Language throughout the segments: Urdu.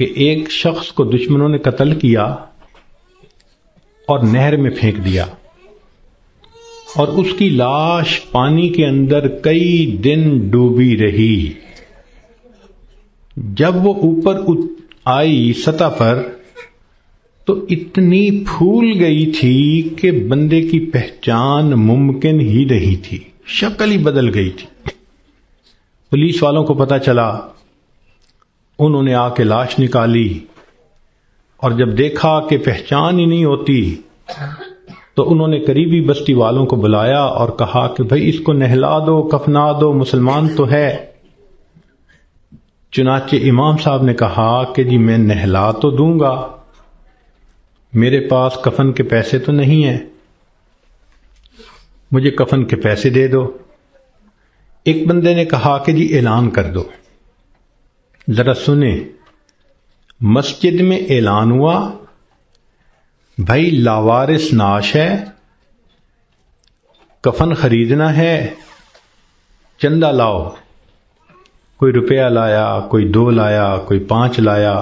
کہ ایک شخص کو دشمنوں نے قتل کیا اور نہر میں پھینک دیا، اور اس کی لاش پانی کے اندر کئی دن ڈوبی رہی۔ جب وہ اوپر آئی سطح پر تو اتنی پھول گئی تھی کہ بندے کی پہچان ممکن ہی نہیں تھی، شکل ہی بدل گئی تھی۔ پولیس والوں کو پتہ چلا، انہوں نے آ کے لاش نکالی، اور جب دیکھا کہ پہچان ہی نہیں ہوتی تو انہوں نے قریبی بستی والوں کو بلایا اور کہا کہ بھئی اس کو نہلا دو، کفنا دو، مسلمان تو ہے۔ چنانچہ امام صاحب نے کہا کہ جی میں نہلا تو دوں گا، میرے پاس کفن کے پیسے تو نہیں ہیں، مجھے کفن کے پیسے دے دو۔ ایک بندے نے کہا کہ جی اعلان کر دو۔ ذرا سنیں، مسجد میں اعلان ہوا، بھائی لاوارث نعش ہے، کفن خریدنا ہے، چندہ لاؤ۔ کوئی روپیہ لایا، کوئی 2 لایا، کوئی 5 لایا۔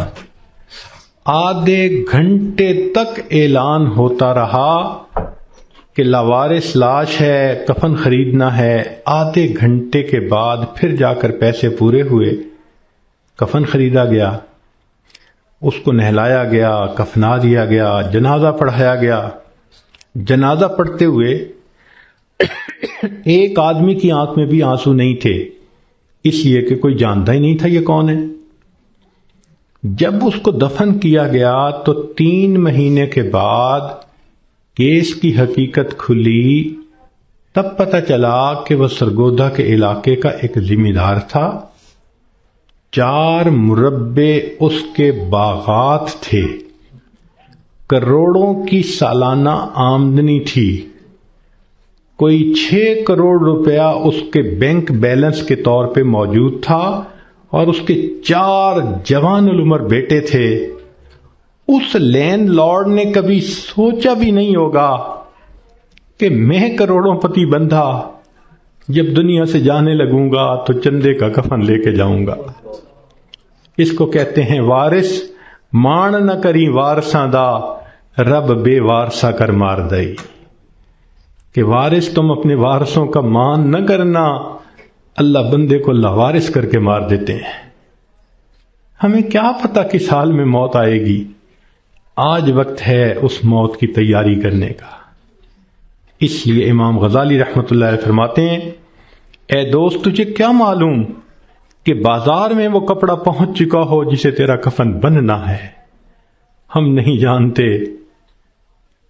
آدھے گھنٹے تک اعلان ہوتا رہا کہ لاوارث لاش ہے، کفن خریدنا ہے۔ آدھے گھنٹے کے بعد پھر جا کر پیسے پورے ہوئے، کفن خریدا گیا، اس کو نہلایا گیا، کفنا دیا گیا، جنازہ پڑھایا گیا۔ جنازہ پڑھتے ہوئے ایک آدمی کی آنکھ میں بھی آنسو نہیں تھے، اس لیے کہ کوئی جانتا ہی نہیں تھا یہ کون ہے۔ جب اس کو دفن کیا گیا تو 3 مہینے کے بعد کیس کی حقیقت کھلی، تب پتہ چلا کہ وہ سرگودا کے علاقے کا ایک ذمہ دار تھا۔ 4 مربع اس کے باغات تھے، کروڑوں کی سالانہ آمدنی تھی، کوئی 6 کروڑ روپیہ اس کے بینک بیلنس کے طور پہ موجود تھا، اور اس کے 4 جوان العمر بیٹے تھے۔ اس لینڈ لارڈ نے کبھی سوچا بھی نہیں ہوگا کہ میں کروڑوں پتی بندھا جب دنیا سے جانے لگوں گا تو چندے کا کفن لے کے جاؤں گا۔ اس کو کہتے ہیں وارث مان نہ کری وارثاں دا، رب بے وارثا کر مار دئی، کہ وارث تم اپنے وارثوں کا مان نہ کرنا، اللہ بندے کو لاوارث کر کے مار دیتے ہیں۔ ہمیں کیا پتہ کس حال میں موت آئے گی، آج وقت ہے اس موت کی تیاری کرنے کا۔ اس لیے امام غزالی رحمۃ اللہ علیہ فرماتے ہیں، اے دوست تجھے کیا معلوم کہ بازار میں وہ کپڑا پہنچ چکا ہو جسے تیرا کفن بننا ہے۔ ہم نہیں جانتے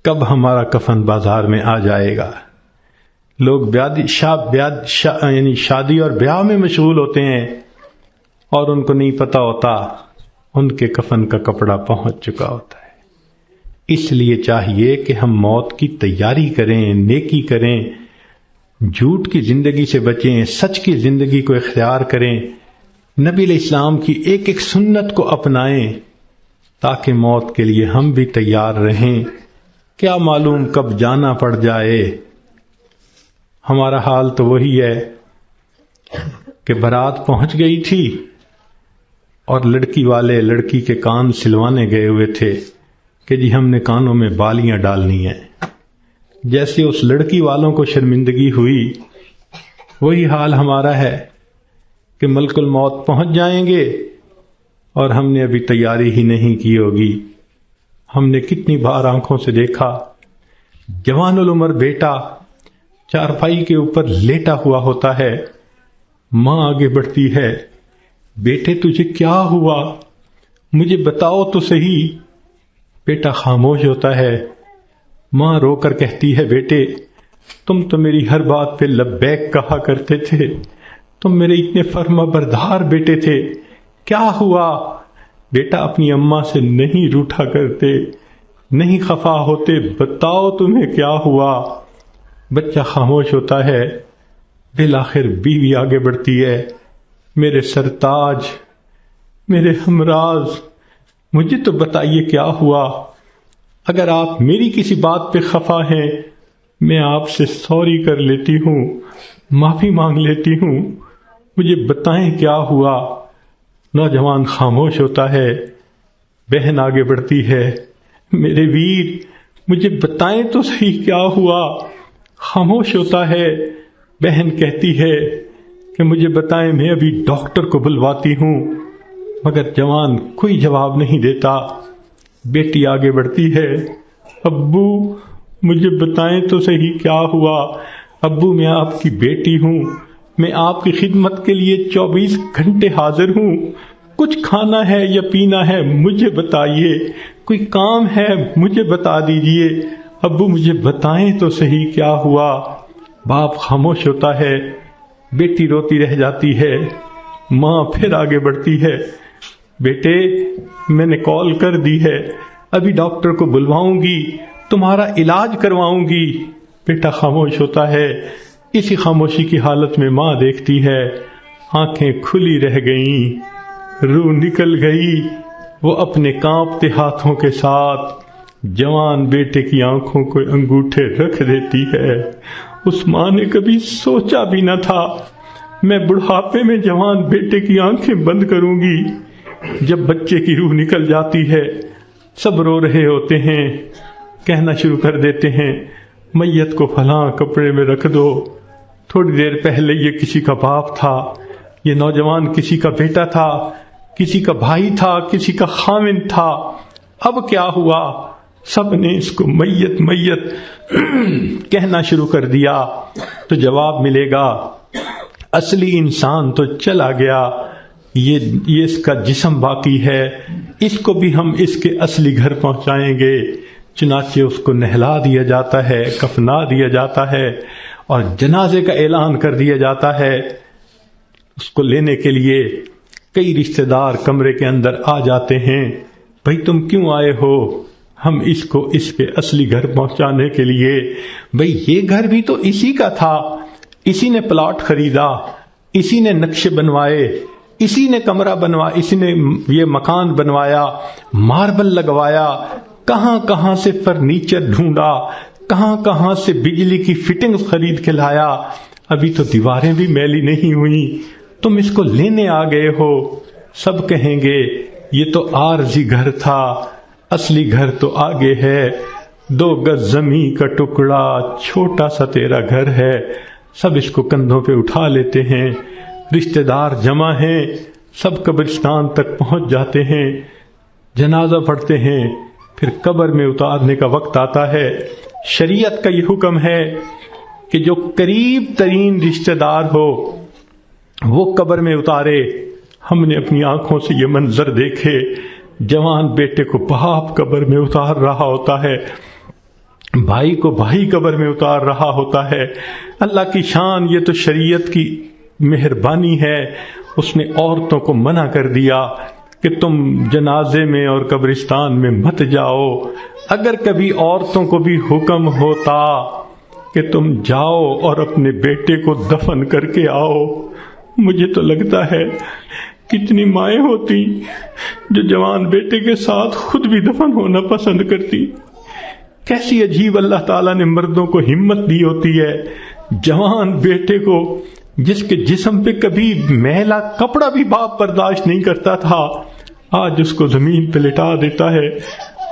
کب ہمارا کفن بازار میں آ جائے گا۔ لوگ یعنی شادی اور بیاہ میں مشغول ہوتے ہیں اور ان کو نہیں پتہ ہوتا ان کے کفن کا کپڑا پہنچ چکا ہوتا ہے۔ اس لیے چاہیے کہ ہم موت کی تیاری کریں، نیکی کریں، جھوٹ کی زندگی سے بچیں، سچ کی زندگی کو اختیار کریں، نبی علیہ السلام کی ایک ایک سنت کو اپنائیں تاکہ موت کے لیے ہم بھی تیار رہیں۔ کیا معلوم کب جانا پڑ جائے۔ ہمارا حال تو وہی ہے کہ بارات پہنچ گئی تھی اور لڑکی والے لڑکی کے کان سلوانے گئے ہوئے تھے کہ جی ہم نے کانوں میں بالیاں ڈالنی ہیں۔ جیسے اس لڑکی والوں کو شرمندگی ہوئی، وہی حال ہمارا ہے کہ ملک الموت پہنچ جائیں گے اور ہم نے ابھی تیاری ہی نہیں کی ہوگی۔ ہم نے کتنی بار آنکھوں سے دیکھا جوان العمر بیٹا چارپائی کے اوپر لیٹا ہوا ہوتا ہے، ماں آگے بڑھتی ہے، بیٹے تجھے کیا ہوا، مجھے بتاؤ تو صحیح۔ بیٹا خاموش ہوتا ہے، ماں رو کر کہتی ہے بیٹے تم تو میری ہر بات پہ لبیک کہا کرتے تھے، تم میرے اتنے فرما بردار بیٹے تھے، کیا ہوا؟ بیٹا اپنی اماں سے نہیں روٹھا کرتے، نہیں خفا ہوتے، بتاؤ تمہیں کیا ہوا؟ بچہ خاموش ہوتا ہے، بالآخر بیوی آگے بڑھتی ہے، میرے سرتاج، میرے ہمراز، مجھے تو بتائیے کیا ہوا؟ اگر آپ میری کسی بات پہ خفا ہیں میں آپ سے سوری کر لیتی ہوں، معافی مانگ لیتی ہوں، مجھے بتائیں کیا ہوا؟ نوجوان خاموش ہوتا ہے، بہن آگے بڑھتی ہے، میرے ویر مجھے بتائیں تو صحیح کیا ہوا؟ خاموش ہوتا ہے۔ بہن کہتی ہے کہ مجھے بتائیں، میں ابھی ڈاکٹر کو بلواتی ہوں، مگر جوان کوئی جواب نہیں دیتا۔ بیٹی آگے بڑھتی ہے، ابو مجھے بتائیں تو صحیح کیا ہوا؟ ابو میں آپ کی بیٹی ہوں، میں آپ کی خدمت کے لیے 24 گھنٹے حاضر ہوں، کچھ کھانا ہے یا پینا ہے مجھے بتائیے، کوئی کام ہے مجھے بتا دیجئے، ابو مجھے بتائیں تو صحیح کیا ہوا؟ باپ خاموش ہوتا ہے، بیٹی روتی رہ جاتی ہے۔ ماں پھر آگے بڑھتی ہے، بیٹے میں نے کال کر دی ہے، ابھی ڈاکٹر کو بلواؤں گی، تمہارا علاج کرواؤں گی۔ بیٹا خاموش ہوتا ہے۔ اسی خاموشی کی حالت میں ماں دیکھتی ہے، آنکھیں کھلی رہ گئیں، روح نکل گئی۔ وہ اپنے کانپتے ہاتھوں کے ساتھ جوان بیٹے کی آنکھوں کو انگوٹھے رکھ دیتی ہے۔ اس ماں نے کبھی سوچا بھی نہ تھا میں بڑھاپے میں جوان بیٹے کی آنکھیں بند کروں گی۔ جب بچے کی روح نکل جاتی ہے، سب رو رہے ہوتے ہیں، کہنا شروع کر دیتے ہیں، میت کو فلاں کپڑے میں رکھ دو، تھوڑی دیر پہلے یہ کسی کا باپ تھا، یہ نوجوان کسی کا بیٹا تھا، کسی کا بھائی تھا، کسی کا خاوند تھا، اب کیا ہوا؟ سب نے اس کو میت میت کہنا شروع کر دیا۔ تو جواب ملے گا اصلی انسان تو چلا گیا، یہ اس کا جسم باقی ہے، اس کو بھی ہم اس کے اصلی گھر پہنچائیں گے۔ چنانچہ اس کو نہلا دیا جاتا ہے، کفنا دیا جاتا ہے اور جنازے کا اعلان کر دیا جاتا ہے۔ اس کو لینے کے لیے کئی رشتہ دار کمرے کے اندر آ جاتے ہیں، بھئی تم کیوں آئے ہو؟ ہم اس کو اس کے اصلی گھر پہنچانے کے لیے۔ بھئی یہ گھر بھی تو اسی کا تھا، اسی نے پلاٹ خریدا، اسی نے نقشے بنوائے، اسی نے کمرہ بنوایا، اسی نے یہ مکان بنوایا، ماربل لگوایا، کہاں کہاں سے فرنیچر ڈھونڈا، کہاں کہاں سے بجلی کی فٹنگ خرید کے لایا، ابھی تو دیواریں بھی میلی نہیں ہوئی، تم اس کو لینے آ گئے ہو۔ سب کہیں گے یہ تو عارضی گھر تھا، اصلی گھر تو آگے ہے، 2 گز زمین کا ٹکڑا، چھوٹا سا تیرا گھر ہے۔ سب اس کو کندھوں پہ اٹھا لیتے ہیں، رشتہ دار جمع ہیں، سب قبرستان تک پہنچ جاتے ہیں، جنازہ پڑھتے ہیں، پھر قبر میں اتارنے کا وقت آتا ہے۔ شریعت کا یہ حکم ہے کہ جو قریب ترین رشتہ دار ہو وہ قبر میں اتارے۔ ہم نے اپنی آنکھوں سے یہ منظر دیکھے، جوان بیٹے کو باپ قبر میں اتار رہا ہوتا ہے، بھائی کو بھائی قبر میں اتار رہا ہوتا ہے۔ اللہ کی شان، یہ تو شریعت کی مہربانی ہے، اس نے عورتوں کو منع کر دیا کہ تم جنازے میں اور قبرستان میں مت جاؤ۔ اگر کبھی عورتوں کو بھی حکم ہوتا کہ تم جاؤ اور اپنے بیٹے کو دفن کر کے آؤ، مجھے تو لگتا ہے کتنی مائیں ہوتی جو جوان بیٹے کے ساتھ خود بھی دفن ہونا پسند کرتی۔ کیسی عجیب اللہ تعالیٰ نے مردوں کو ہمت دی ہوتی ہے۔ جوان بیٹے کو جس کے جسم پہ کبھی میلا کپڑا بھی باپ برداشت نہیں کرتا تھا، آج اس کو زمین پہ لٹا دیتا ہے،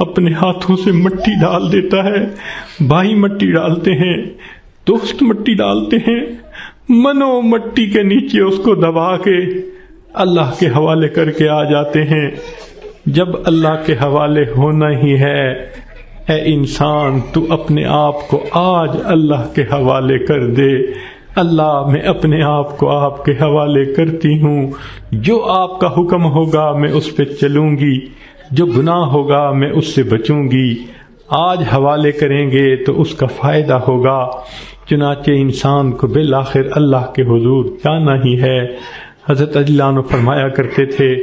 اپنے ہاتھوں سے مٹی ڈال دیتا ہے، بھائی مٹی ڈالتے ہیں، دوست مٹی ڈالتے ہیں، منو مٹی کے نیچے اس کو دبا کے اللہ کے حوالے کر کے آ جاتے ہیں۔ جب اللہ کے حوالے ہونا ہی ہے، اے انسان تو اپنے آپ کو آج اللہ کے حوالے کر دے۔ اللہ میں اپنے آپ کو آپ کے حوالے کرتی ہوں، جو آپ کا حکم ہوگا میں اس پہ چلوں گی، جو گناہ ہوگا میں اس سے بچوں گی۔ آج حوالے کریں گے تو اس کا فائدہ ہوگا۔ چنانچہ انسان کو بالآخر اللہ کے حضور جانا ہی ہے۔ حضرت علی اللہ عنہ فرمایا کرتے تھے،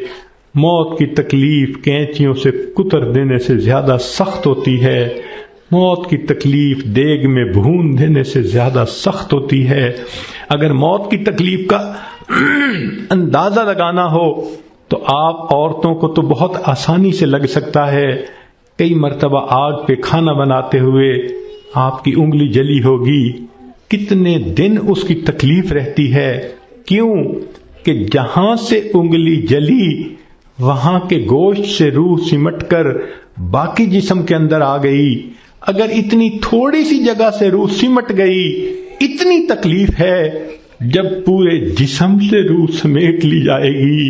موت کی تکلیف کینچیوں سے کتر دینے سے زیادہ سخت ہوتی ہے، موت کی تکلیف دیگ میں بھون دینے سے زیادہ سخت ہوتی ہے۔ اگر موت کی تکلیف کا اندازہ لگانا ہو تو آپ عورتوں کو تو بہت آسانی سے لگ سکتا ہے۔ کئی مرتبہ آگ پہ کھانا بناتے ہوئے آپ کی انگلی جلی ہوگی، کتنے دن اس کی تکلیف رہتی ہے۔ کیوں کہ جہاں سے انگلی جلی وہاں کے گوشت سے روح سمٹ کر باقی جسم کے اندر آ گئی. اگر اتنی تھوڑی سی جگہ سے روح سمٹ گئی، اتنی تکلیف ہے. جب پورے جسم سے روح سمیٹ لی جائے گی،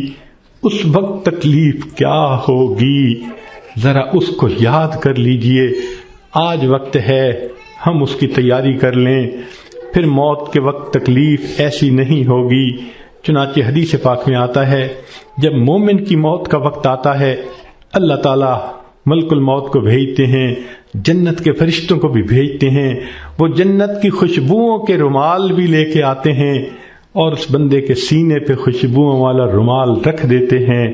اس وقت تکلیف کیا ہوگی؟ ذرا اس کو یاد کر لیجئے. آج وقت ہے ہم اس کی تیاری کر لیں، پھر موت کے وقت تکلیف ایسی نہیں ہوگی. چنانچہ حدیث پاک میں آتا ہے جب مومن کی موت کا وقت آتا ہے، اللہ تعالیٰ ملک الموت کو بھیجتے ہیں، جنت کے فرشتوں کو بھی بھیجتے ہیں. وہ جنت کی خوشبوؤں کے رومال بھی لے کے آتے ہیں اور اس بندے کے سینے پہ خوشبوؤں والا رومال رکھ دیتے ہیں.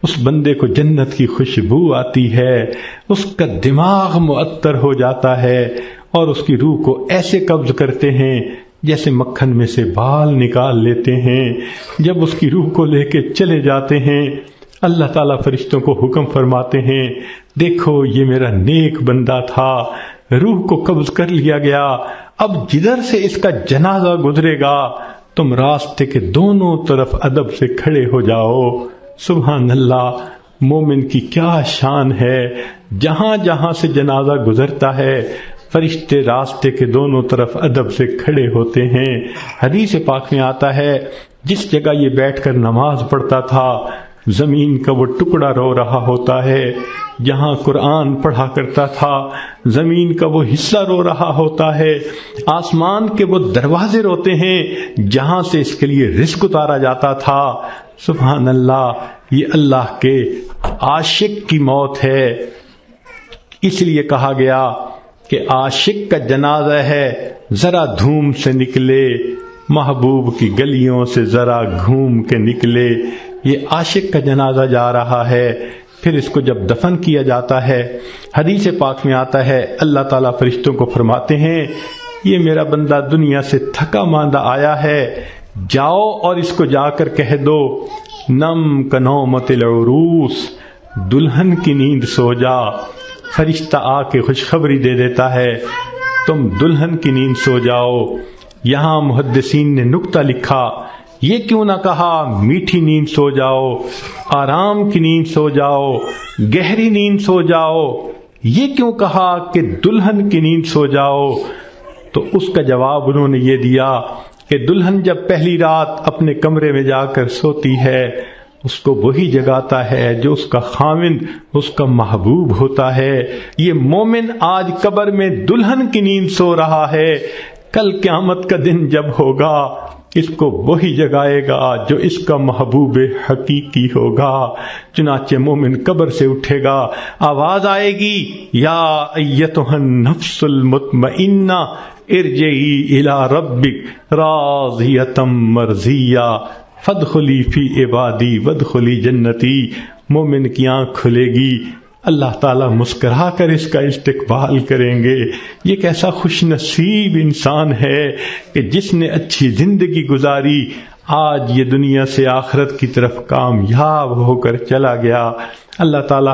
اس بندے کو جنت کی خوشبو آتی ہے، اس کا دماغ معطر ہو جاتا ہے اور اس کی روح کو ایسے قبض کرتے ہیں جیسے مکھن میں سے بال نکال لیتے ہیں. جب اس کی روح کو لے کے چلے جاتے ہیں، اللہ تعالیٰ فرشتوں کو حکم فرماتے ہیں، دیکھو یہ میرا نیک بندہ تھا، روح کو قبض کر لیا گیا، اب جدھر سے اس کا جنازہ گزرے گا تم راستے کے دونوں طرف ادب سے کھڑے ہو جاؤ. سبحان اللہ، مومن کی کیا شان ہے. جہاں جہاں سے جنازہ گزرتا ہے فرشتے راستے کے دونوں طرف ادب سے کھڑے ہوتے ہیں. حدیث پاک میں آتا ہے جس جگہ یہ بیٹھ کر نماز پڑھتا تھا زمین کا وہ ٹکڑا رو رہا ہوتا ہے، جہاں قرآن پڑھا کرتا تھا زمین کا وہ حصہ رو رہا ہوتا ہے، آسمان کے وہ دروازے روتے ہیں جہاں سے اس کے لیے رزق اتارا جاتا تھا. سبحان اللہ، یہ اللہ کے عاشق کی موت ہے. اس لیے کہا گیا کہ عاشق کا جنازہ ہے، ذرا دھوم سے نکلے، محبوب کی گلیوں سے ذرا گھوم کے نکلے. یہ عاشق کا جنازہ جا رہا ہے. پھر اس کو جب دفن کیا جاتا ہے، حدیث پاک میں آتا ہے اللہ تعالیٰ فرشتوں کو فرماتے ہیں یہ میرا بندہ دنیا سے تھکا ماندہ آیا ہے، جاؤ اور اس کو جا کر کہہ دو نم کنومت العروس، دلہن کی نیند سو جا. فرشتہ آ کے خوشخبری دے دیتا ہے تم دلہن کی نیند سو جاؤ. یہاں محدثین نے نکتہ لکھا، یہ کیوں نہ کہا میٹھی نیند سو جاؤ، آرام کی نیند سو جاؤ، گہری نیند سو جاؤ، یہ کیوں کہا کہ دلہن کی نیند سو جاؤ؟ تو اس کا جواب انہوں نے یہ دیا کہ دلہن جب پہلی رات اپنے کمرے میں جا کر سوتی ہے اس کو وہی جگاتا ہے جو اس کا خاوند، اس کا محبوب ہوتا ہے. یہ مومن آج قبر میں دلہن کی نیند سو رہا ہے، کل قیامت کا دن جب ہوگا اس کو وہی جگائے گا جو اس کا محبوب حقیقی ہوگا. چنانچہ مومن قبر سے اٹھے گا، آواز آئے گی یا ایتھا النفس المطمئنہ ارجعی الی ربک راضیۃ مرضیہ فادخلی فی عبادی وادخلی جنتی. مومن کی آنکھ کھلے گی، اللہ تعالیٰ مسکرا کر اس کا استقبال کریں گے. یہ کیسا خوش نصیب انسان ہے کہ جس نے اچھی زندگی گزاری، آج یہ دنیا سے آخرت کی طرف کامیاب ہو کر چلا گیا. اللہ تعالیٰ